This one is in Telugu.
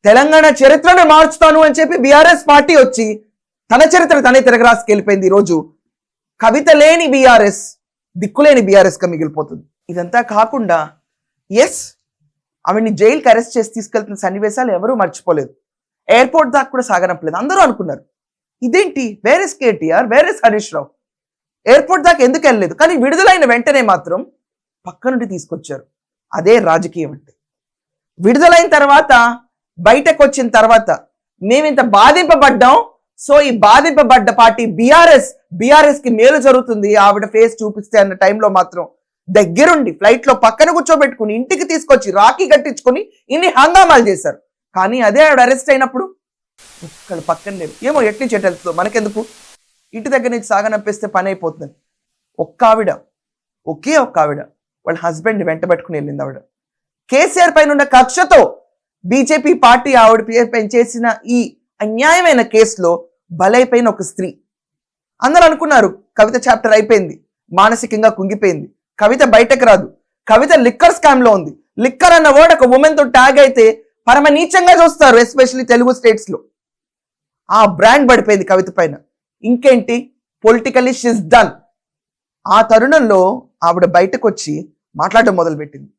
తెలంగాణ చరిత్రను మార్చుతాను అని చెప్పి బీఆర్ఎస్ పార్టీ వచ్చి తన చరిత్ర తనే తిరగరాసుకెళ్ళిపోయింది. ఈరోజు కవిత లేని బీఆర్ఎస్, దిక్కులేని బీఆర్ఎస్గా మిగిలిపోతుంది. ఇదంతా కాకుండా ఎస్, ఆవిడ్ని జైలుకి అరెస్ట్ చేసి తీసుకెళ్తున్న సన్నివేశాలు ఎవరూ మర్చిపోలేదు. ఎయిర్పోర్ట్ దాకా కూడా సాగనంపలేదు. అందరూ అనుకున్నారు ఇదేంటి, వేరెస్ కేటీఆర్, వేరెస్ హరీష్ రావు, ఎయిర్పోర్ట్ దాకా ఎందుకు వెళ్ళలేదు? కానీ విడుదలైన వెంటనే మాత్రం పక్క నుండి తీసుకొచ్చారు. అదే రాజకీయం అంటే. విడుదలైన తర్వాత, బయటకు వచ్చిన తర్వాత మేము ఇంత బాధింపబడ్డాం, సో ఈ బాధింపబడ్డ పార్టీ బీఆర్ఎస్ కి మేలు జరుగుతుంది ఆవిడ ఫేస్ చూపిస్తే అన్న టైంలో మాత్రం దగ్గరుండి ఫ్లైట్ లో పక్కన కూర్చోబెట్టుకుని ఇంటికి తీసుకొచ్చి రాఖీ కట్టించుకొని ఇన్ని హంగామాలు చేశారు. కానీ అదే ఆవిడ అరెస్ట్ అయినప్పుడు ఇక్కడ పక్కన లేదు. ఏమో ఎట్ని చెట్టెళ్తుందో మనకెందుకు, ఇంటి దగ్గర నుంచి సాగనంపేస్తే పని అయిపోతుంది. ఒకే ఒక్క ఆవిడ వాళ్ళ హస్బెండ్ వెంటబెట్టుకుని వెళ్ళింది. ఆవిడ కేసీఆర్ పైన ఉన్న కక్షతో బీజేపీ పార్టీ ఆవిడ పైన చేసిన ఈ అన్యాయమైన కేసులో బలైపోయిన ఒక స్త్రీ. అందరూ అనుకున్నారు కవిత చాప్టర్ అయిపోయింది, మానసికంగా కుంగిపోయింది, కవిత బయటకు రాదు, కవిత లిక్కర్ స్కామ్ లో ఉంది. లిక్కర్ అన్న వర్డ్ ఒక ఉమెన్ తో ట్యాగ్ అయితే పరమ నీచంగా చూస్తారు, ఎస్పెషల్లీ తెలుగు స్టేట్స్ లో. ఆ బ్రాండ్ పడిపోయింది కవిత పైన. ఇంకేంటి, పొలిటికల్లీ షీస్ డన్. ఆ తరుణంలో ఆవిడ బయటకు వచ్చి మాట్లాడడం మొదలుపెట్టింది.